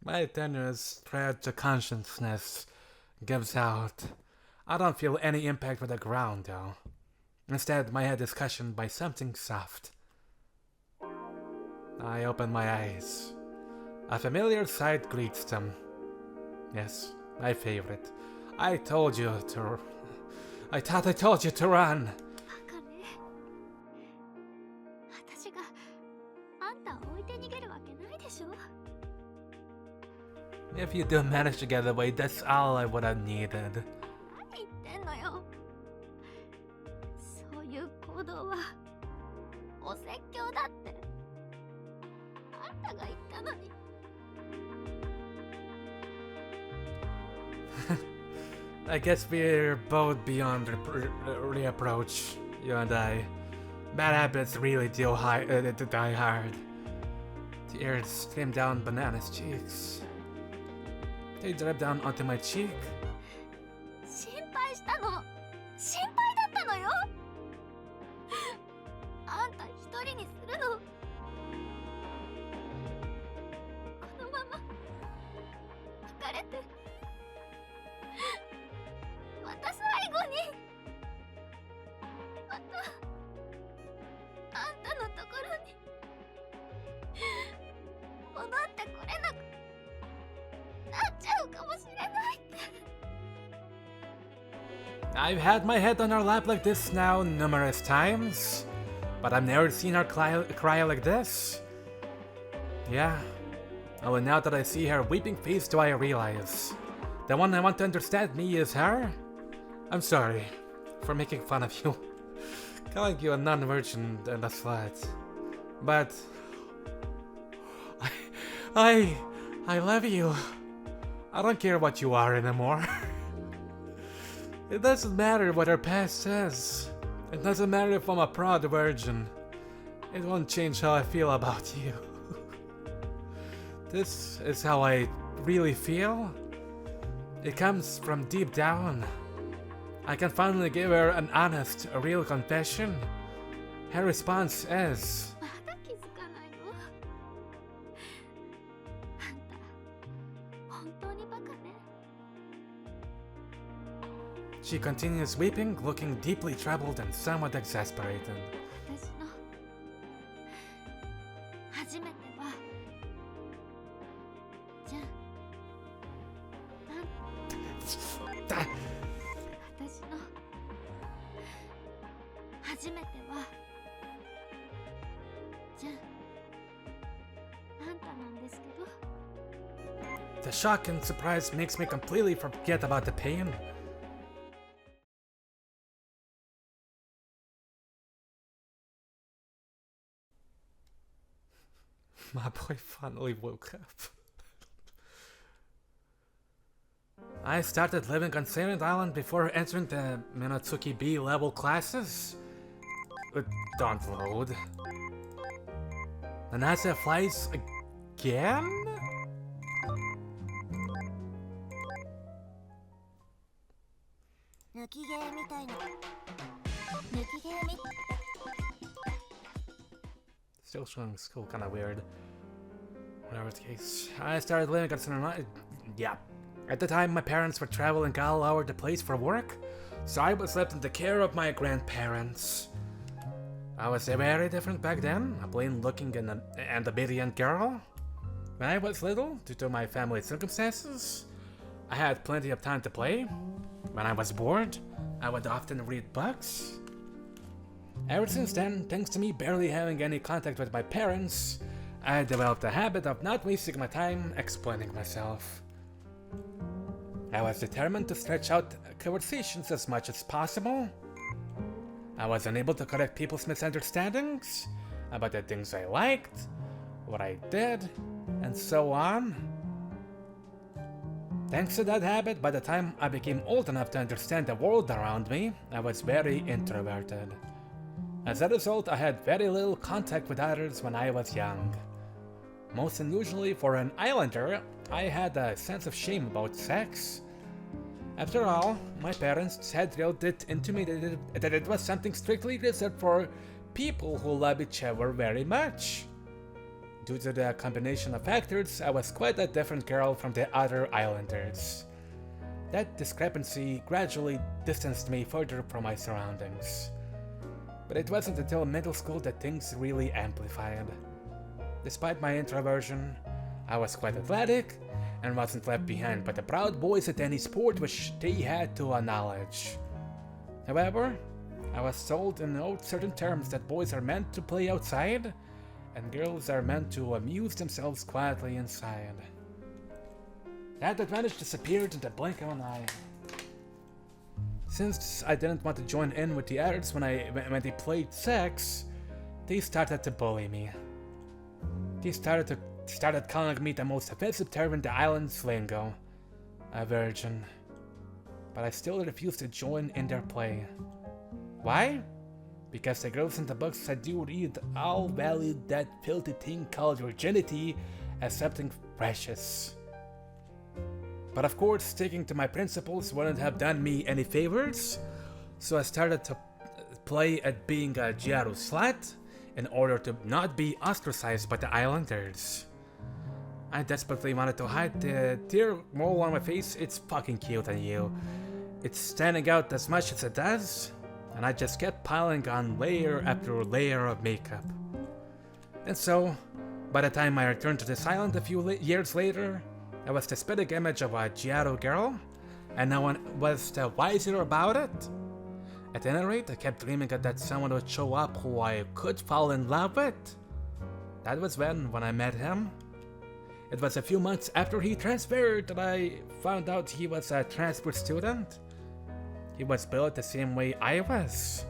My tenuous thread to consciousness gives out. I don't feel any impact with the ground, though. Instead, my head is cushioned by something soft. I open my eyes. A familiar sight greets them. Yes, my favorite. I told you to... I thought I told you to run. If you do manage to get away, that's all I would have needed. I guess we're both beyond reapproach, you and I. Bad habits really do die hard. Tears stream down Banana's cheeks. They drip down onto my cheek. I've had my head on her lap like this now numerous times, but I've never seen her cry like this. Yeah, only now that I see her weeping face do I realize the one I want to understand me is her. I'm sorry for making fun of you, calling you a non-virgin and a slut, but I love you. I don't care what you are anymore. It doesn't matter what our past says. It doesn't matter if I'm a proud virgin. It won't change how I feel about you. This is how I really feel. It comes from deep down. I can finally give her an honest, a real confession. Her response is... She continues weeping, looking deeply troubled and somewhat exasperated. The shock and surprise makes me completely forget about the pain. My boy finally woke up. I started living on Silent Island before entering the Minotsuki B level classes. Don't load. Nanase flies again? Still showing school, kinda weird. Whatever the case, I started living on Silent Island. Yeah. At the time, my parents were traveling all over the place for work, so I was left in the care of my grandparents. I was very different back then, a plain-looking and obedient girl. When I was little, due to my family's circumstances, I had plenty of time to play. When I was bored, I would often read books. Ever since then, thanks to me barely having any contact with my parents, I developed a habit of not wasting my time explaining myself. I was determined to stretch out conversations as much as possible. I was unable to correct people's misunderstandings about the things I liked, what I did, and so on. Thanks to that habit, by the time I became old enough to understand the world around me, I was very introverted. As a result, I had very little contact with others when I was young. Most unusually for an islander, I had a sense of shame about sex. After all, my parents had drilled it into me that it was something strictly reserved for people who love each other very much. Due to the combination of factors, I was quite a different girl from the other islanders. That discrepancy gradually distanced me further from my surroundings. But it wasn't until middle school that things really amplified. Despite my introversion, I was quite athletic and wasn't left behind by the proud boys at any sport which they had to acknowledge. However, I was told in no certain terms that boys are meant to play outside and girls are meant to amuse themselves quietly inside. That advantage disappeared in the blink of an eye. Since I didn't want to join in with the others when they played sex, they started to bully me. They started calling me the most offensive term in the island's lingo, a virgin. But I still refused to join in their play. Why? Because the girls in the books I do read all valued that filthy thing called virginity as something precious. But of course, sticking to my principles wouldn't have done me any favors, so I started to play at being a Giaro slut in order to not be ostracized by the islanders. I desperately wanted to hide the tear mole on my face. It's fucking cute on you. It's standing out as much as it does, and I just kept piling on layer after layer of makeup. And so, by the time I returned to this island a few years later, I was the spitting image of a Giaro girl, and no one was the wiser about it. At any rate, I kept dreaming that someone would show up who I could fall in love with. That was when I met him. It was a few months after he transferred that I found out he was a transfer student. He was built the same way I was.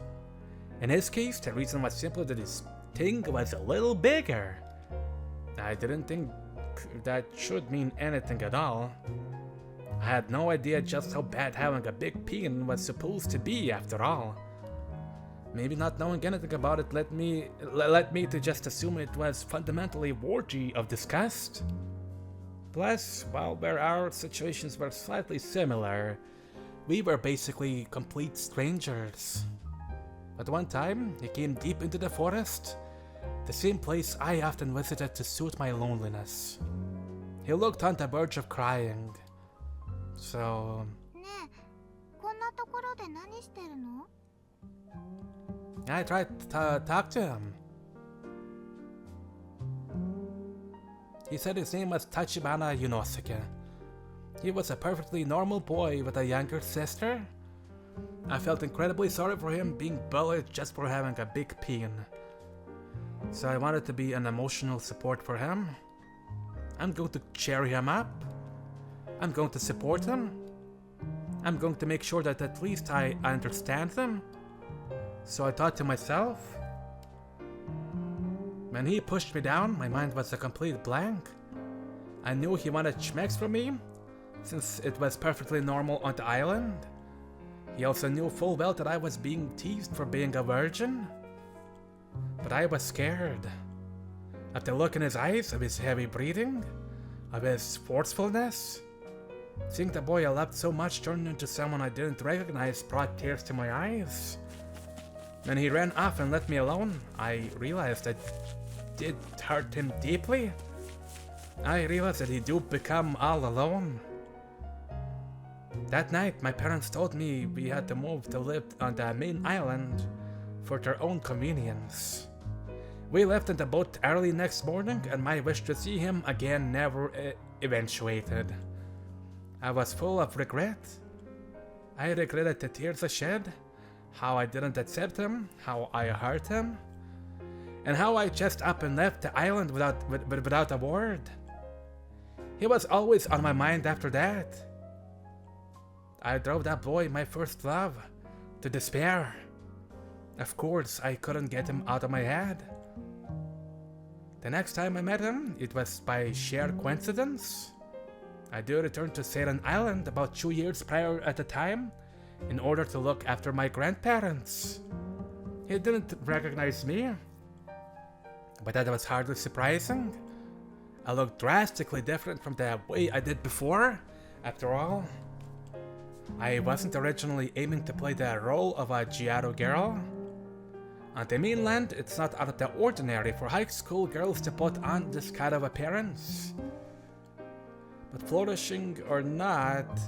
In his case, the reason was simply that his thing was a little bigger. I didn't think that should mean anything at all. I had no idea just how bad having a big peen was supposed to be after all. Maybe not knowing anything about it led me to just assume it was fundamentally worthy of disgust. Plus, while our situations were slightly similar, we were basically complete strangers. But one time, he came deep into the forest, the same place I often visited to soothe my loneliness. He looked on the verge of crying. So... I tried to talk to him. He said his name was Tachibana Yunosuke. He was a perfectly normal boy with a younger sister. I felt incredibly sorry for him being bullied just for having a big peen. So I wanted to be an emotional support for him. I'm going to cheer him up. I'm going to support him. I'm going to make sure that at least I understand him. So I thought to myself. When he pushed me down, my mind was a complete blank. I knew he wanted schmecks from me, since it was perfectly normal on the island. He also knew full well that I was being teased for being a virgin. But I was scared. Of the look in his eyes, of his heavy breathing, of his forcefulness. Seeing the boy I loved so much turn into someone I didn't recognize brought tears to my eyes. When he ran off and left me alone, I realized that it hurt him deeply. I realized that he do become all alone. That night, my parents told me we had to move to live on the main island for their own convenience. We left in the boat early next morning, and my wish to see him again never eventuated. I was full of regret. I regretted the tears I shed, how I didn't accept him, how I hurt him, and how I just up and left the island without a word. He was always on my mind after that. I drove that boy, my first love, to despair. Of course, I couldn't get him out of my head. The next time I met him, it was by sheer coincidence. I did return to Seiran Island about 2 years prior at the time, in order to look after my grandparents. He didn't recognize me, but that was hardly surprising. I looked drastically different from the way I did before, after all. I wasn't originally aiming to play the role of a Giaro girl. On the mainland, it's not out of the ordinary for high school girls to put on this kind of appearance. But flourishing or not,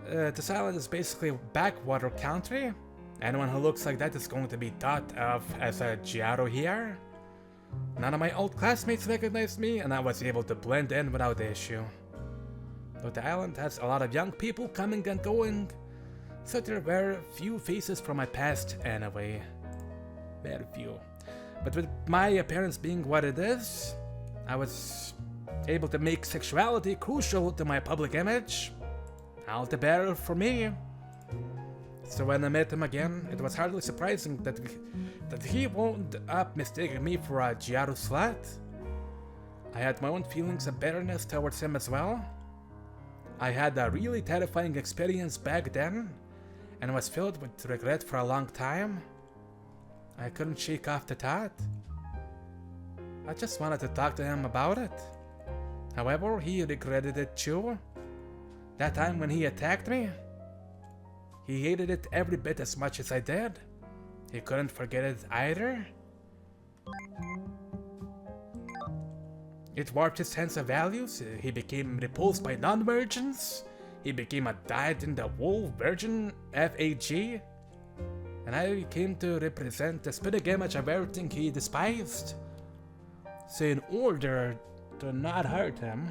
this island is basically a backwater country. Anyone who looks like that is going to be thought of as a Gyaro here. None of my old classmates recognized me, and I was able to blend in without issue. Though the island has a lot of young people coming and going, so there were few faces from my past anyway. Very few. But with my appearance being what it is, I was able to make sexuality crucial to my public image. All the better for me. So when I met him again, it was hardly surprising that he wound up mistaking me for a Gyaro slut. I had my own feelings of bitterness towards him as well. I had a really terrifying experience back then, and was filled with regret for a long time. I couldn't shake off the thought. I just wanted to talk to him about it. However, he regretted it too. That time when he attacked me, he hated it every bit as much as I did. He couldn't forget it either. It warped his sense of values. He became repulsed by non-virgins. He became a dyed-in-the-wool virgin FAG. And I came to represent the spitting image of everything he despised. So in order to not hurt him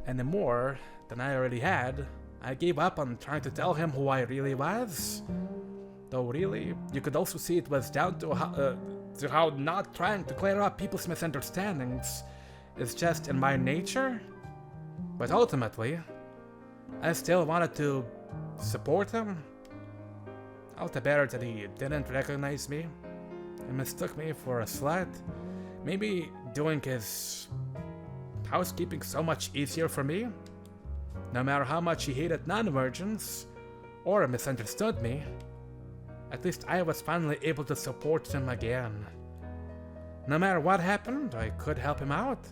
any more than I already had, I gave up on trying to tell him who I really was. Though really, you could also see it was down to how not trying to clear up people's misunderstandings is just in my nature. But ultimately, I still wanted to support him. All the better that he didn't recognize me and mistook me for a slut. Maybe doing his housekeeping so much easier for me. No matter how much he hated non-virgins or misunderstood me, at least I was finally able to support him again. No matter what happened, I could help him out.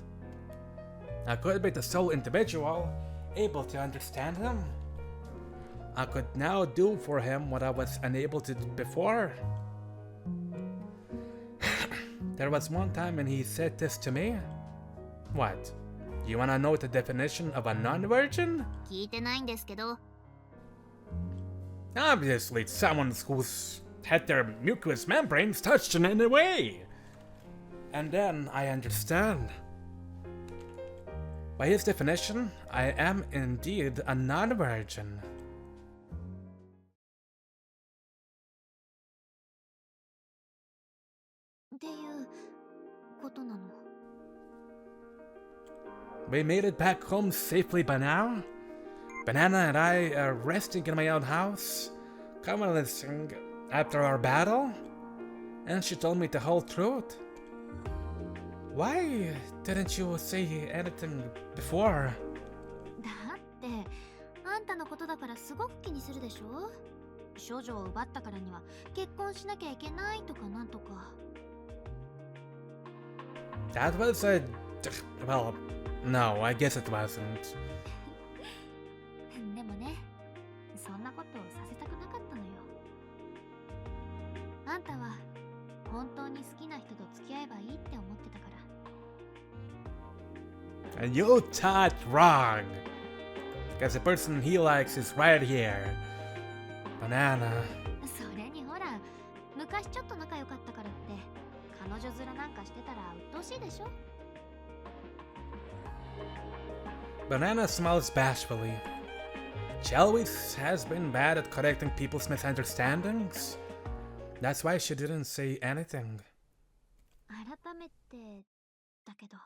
I could be the sole individual able to understand him. I could now do for him what I was unable to do before. There was one time when he said this to me. What? You wanna know the definition of a non-virgin? 聞いてないんですけど。 Obviously, it's someone who's had their mucous membranes touched in any way. And then I understand. By his definition, I am indeed a non-virgin. We made it back home safely by now. Banana and I are resting in my own house, convalescing after our battle, and she told me the whole truth. Why didn't you say anything before? だってあんたのことだからすごく気にするでしょ。少女を奪ったからには結婚しなきゃいけないとかなんとか。That was a... well, no, I guess it wasn't. でもね、そんなことをさせたくなかったのよ。あんたは本当に好きな人と付き合えばいいって思ってたから。And you thought wrong. Because the person he likes is right here. Banana. それにほら、昔ちょっと仲良かったからって彼女面なんかしてたら鬱陶しいでしょ。Banana smiles bashfully. She always has been bad at correcting people's misunderstandings. That's why she didn't say anything. 改めてだけど、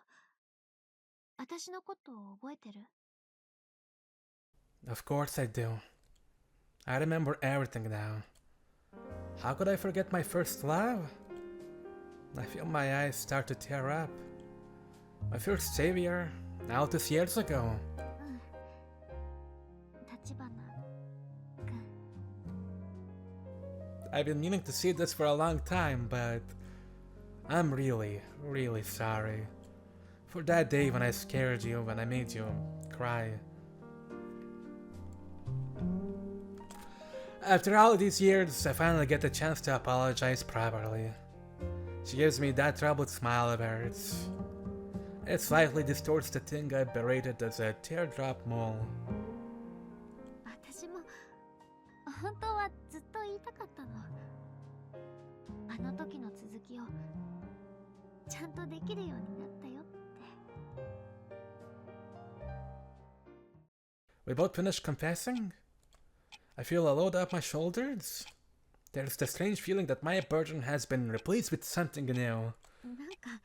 私のことを覚えてる？ Of course I do. I remember everything now. How could I forget my first love? I feel my eyes start to tear up. My first savior, all these years ago. 立花君。 I've been meaning to say this for a long time, but I'm really, really sorry. For that day when I scared you, when I made you cry. After all these years, I finally get the chance to apologize properly. She gives me that troubled smile of hers. It slightly distorts the thing I berated as a teardrop mole. 私も本当はずっと言いたかったの。あの時の続きをちゃんとできるようになったよって。We both finished confessing? I feel a load off my shoulders. There's the strange feeling that my burden has been replaced with something new. なんか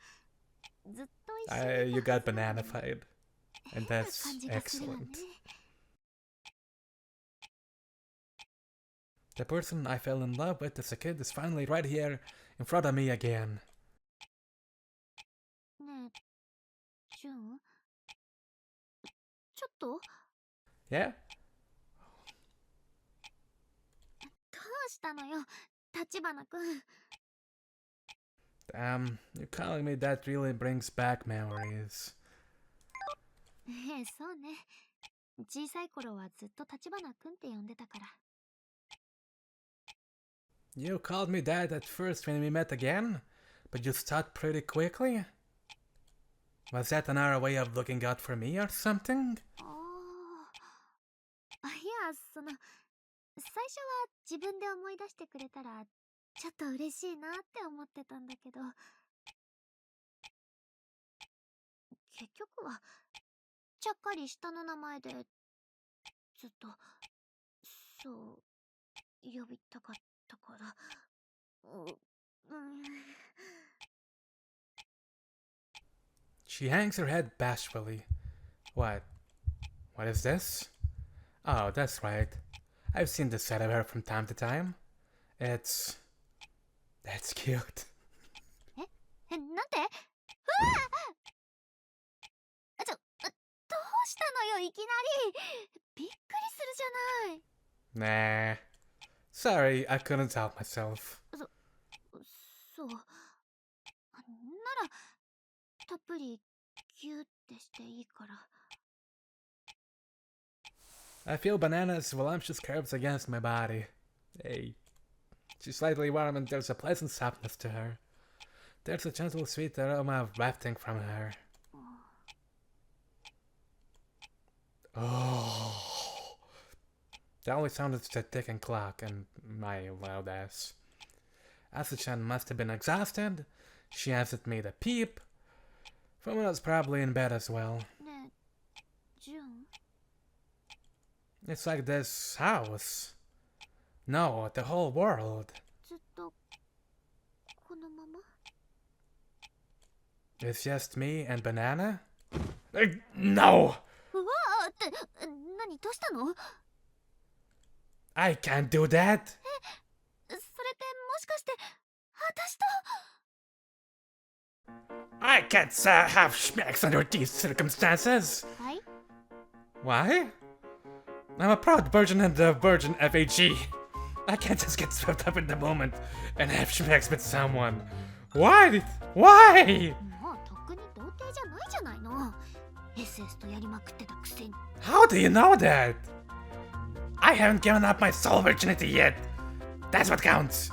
ずっと一緒に You got bananafied. And 変な that's 感じがするわね。 excellent. The person I fell in love with as a kid is finally right here in front of me again. ねえ、ジュン、ちょっと Yeah? どうしたのよ、立花くん。You calling me that really brings back memories. ええ、そうね。小さい頃はずっと立花くんって呼んでたから。You called me that at first when we met again, but you stopped pretty quickly? Was that another way of looking out for me or something? いや、最初は自分で思い出してくれたらちょっと嬉しいなって思ってたんだけど、結局はちゃっかり下の名前でずっとそう呼びたかったから。She hangs her head bashfully. What? What is this? Oh, that's right. I've seen this side of her from time to time. That's cute. なんて？うわ！どうしたのよ、いきなり。びっくりするじゃない。 Nah. Sorry, I couldn't help myself. そう。なら、たっぷりギューってしていいから。I feel Banana's voluptuous curves against my body. Hey. She's slightly warm and there's a pleasant softness to her. There's a gentle sweet aroma wafting from her. Oh. The only sound is the ticking clock and my loud ass. Asa-chan must have been exhausted. She hasn't made a peep. Fumina's probably in bed as well. ねえ、ジュン。 It's like this house. No, the whole world. ずっとこのまま？ It's just me and Banana? No! うわーって、何どうしたの？ I can't do that! それってもしかして私と。 I can't have schmacks under these circumstances! はい？ Why? I'm a proud virgin and a virgin FAG. I can't just get swept up in the moment and have schmacks with someone. Why? Why? もうとっくに童貞じゃないじゃないの。SS とやりまくってたくせに。 How do you know that? I haven't given up my soul virginity yet. That's what counts.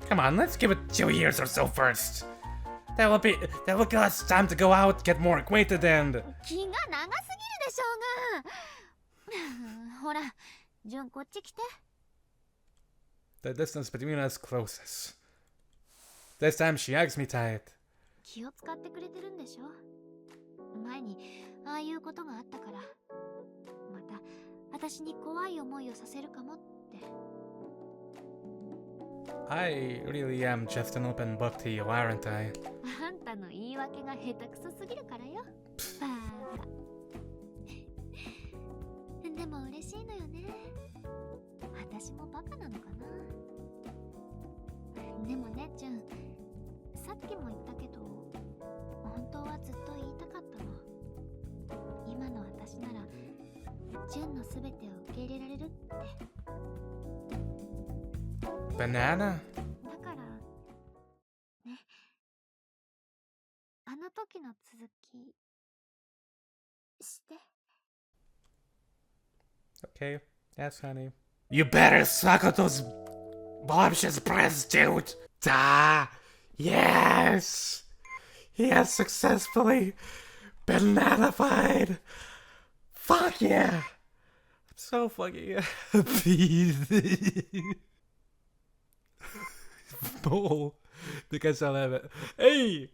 Come on, let's give it 2 years or so first. That will give us time to go out, get more acquainted and... 気が長すぎるでしょうが。ほら、ジュンこっち来て。 The distance between us closes. This time she hugs me tight. 気を使ってくれてるんでしょ。前にああいうことがあったから、また私に怖い思いをさせるかもって。 I really am just an open book to you, aren't I? あんたの言い訳が下手くそすぎるからよ。バーカ。でも嬉しいのよね。私もバカなのかな。でもね、ジュン、さっきも言ったけど、本当はずっと言いたかったの。今の私ならジュンのすべてを受け入れられるって。 Banana? だからね、あの時の続きして。 Okay, yes, honey. You better suck on those voluptuous breasts, dude. Yes! He has successfully bananafied. Fuck yeah! I'm so fucking happy. Mole. Because I love it. Hey!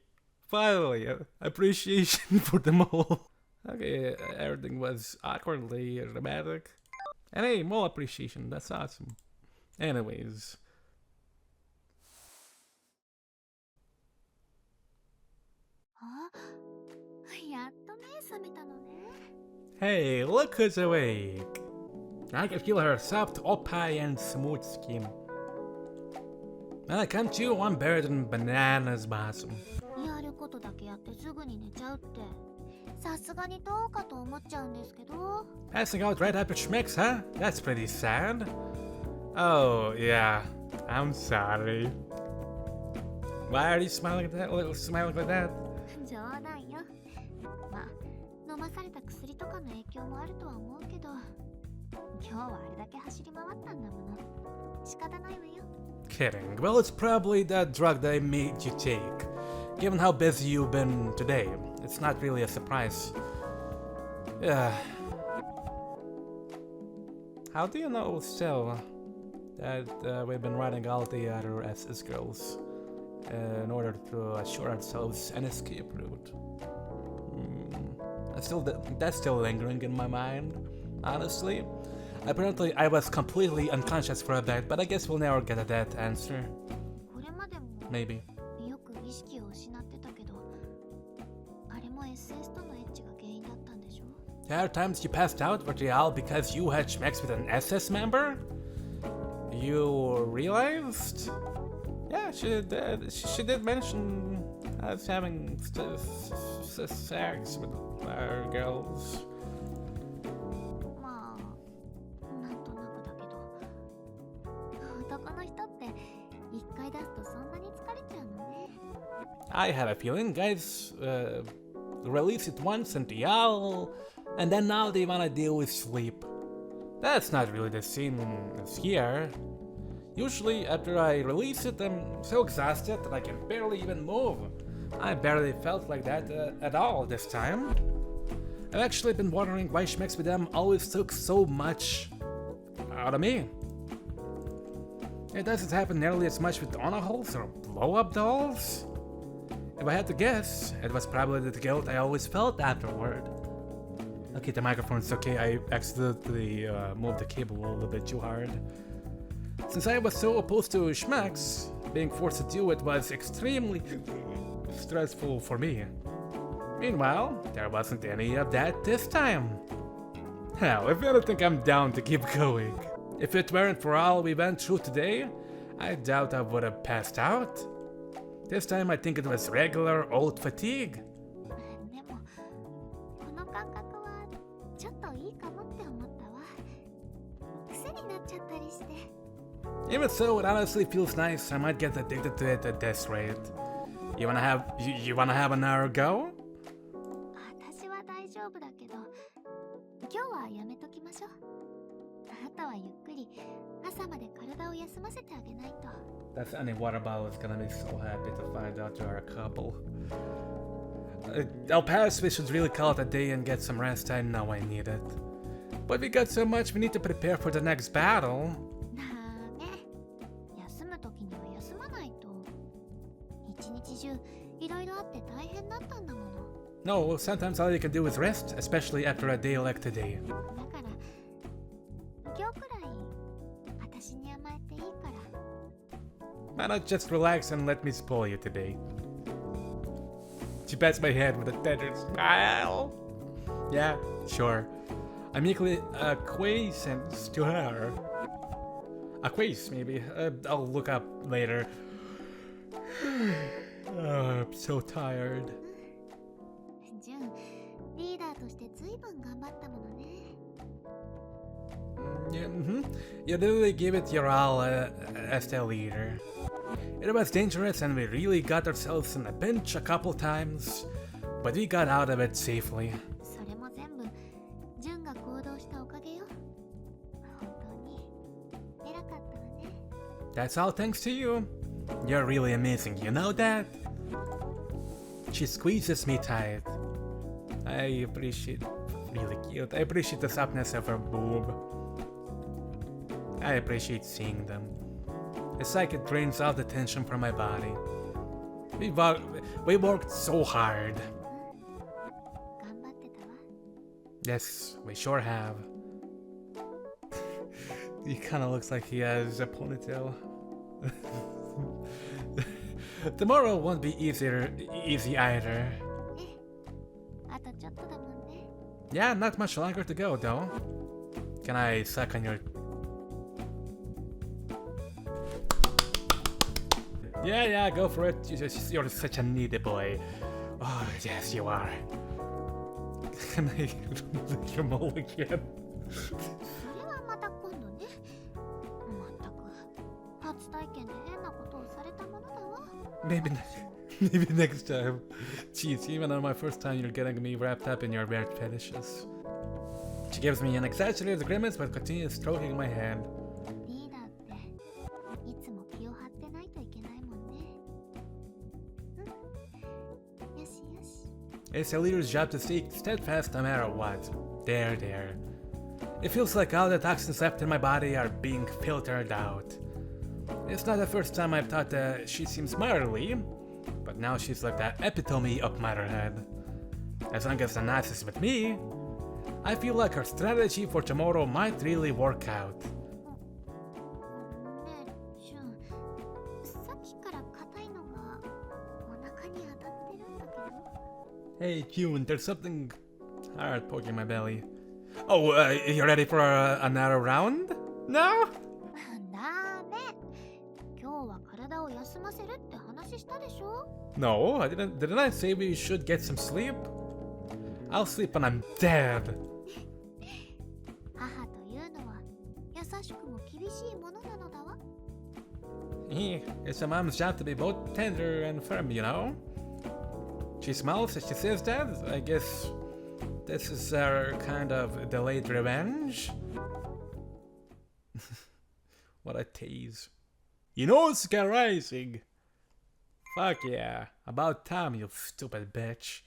Finally, appreciation for the mole. Okay, everything was awkwardly dramatic. And hey, mole appreciation, that's awesome. Anyways. Hey, look who's awake. I can feel her soft, opie, and smooth skin. When I come to, I'm better than Banana's bosom. Passing out right after Schmecks, huh? That's pretty sad. Oh, yeah. I'm sorry. Why are you smiling like that? Smiling like that? 冗談よ。まあ、飲まされた薬とかの影響もあるとは思うけど、今日はあれだけ走り回ったんだもの。仕方ないわよ。Kidding. Well, it's probably that drug that I made you take. Given how busy you've been today, it's not really a surprise. Yeah. How do you know still that we've been running all the other SS girls in order to assure ourselves an escape route? That's still lingering in my mind, honestly. Apparently, I was completely unconscious for a bit, but I guess we'll never get at that answer. Maybe. There are times you passed out, but all because you had schmecks with an SS member? You realized? Yeah, she did mention us having sex with our girls. I had a feeling guys release it once and and then now they wanna deal with sleep. That's not really the same as here. Usually after I release it, I'm so exhausted that I can barely even move. I barely felt like that at all this time. I've actually been wondering why schmecks with them always took so much out of me. It doesn't happen nearly as much with honor holes or blow-up dolls. If I had to guess, it was probably the guilt I always felt afterward. Okay, the microphone's okay, I accidentally moved the cable a little bit too hard. Since I was so opposed to schmecks, being forced to do it was extremely stressful for me. Meanwhile, there wasn't any of that this time. Hell, if anything, I'm down to keep going. If it weren't for all we went through today, I doubt I would have passed out. This time I think it was regular old fatigue. Even so, it honestly feels nice. I might get addicted to it at this rate. You wanna have another go? That's any water bottle is gonna be so happy to find out you're a couple. El Paso, we should really call it a day and get some rest. I know I need it. But we got so much we need to prepare for the next battle. No, sometimes all you can do is rest, especially after a day like today. Why not just relax and let me spoil you today? She pats my head with a tender smile. Yeah, sure. I'm equally acquiescent to her. Acquiesce, maybe. I'll look up later. Oh, I'm so tired. You literally gave it your all as the leader. It was dangerous and we really got ourselves in a pinch a couple times, but we got out of it safely. That's all thanks to you. You're really amazing, you know that? She squeezes me tight. I appreciate, really cute. I appreciate the softness of her boob. I appreciate seeing them. It's like it drains all the tension from my body. We worked so hard. 頑張ってたわ。 Yes, we sure have. He kind of looks like he has a ponytail. Tomorrow won't be easy either. あとちょっとだもんね。 Yeah, not much longer to go though. Can I suck on your... Yeah, go for it. You're such a needy boy. Oh, yes, you are. Can I lick your mole again? それはまた今度ね。まったく初体験で変なことをされたものだわ。 Maybe next time. Jeez, even on my first time you're getting me wrapped up in your weird fetishes. She gives me an exaggerated grimace but continues stroking my hand. リーダーっていつも気を張ってないといけないもんね。よしよし。 It's a leader's job to stay steadfast no matter what. There. It feels like all the toxins left in my body are being filtered out. It's not the first time I've thought that she seems motherly, but now she's like the epitome of motherhood. As long as Nanas is with me, I feel like her strategy for tomorrow might really work out. ねえ、シュン。さっきから硬いのがお腹に当たってるんだけど。 Hey June, there's something hard poking my belly. Oh, you ready for another round? No? ダメ。今日は体を休ませるって話したでしょ。 No, didn't I say we should get some sleep? I'll sleep when I'm dead. 母というのは優しくも厳しいものなのだわ。 It's a mom's job to be both tender and firm, you know? She smiles as she says that. I guess this is our kind of delayed revenge. What a tease. You know it's rising. Fuck yeah. About time, you stupid bitch.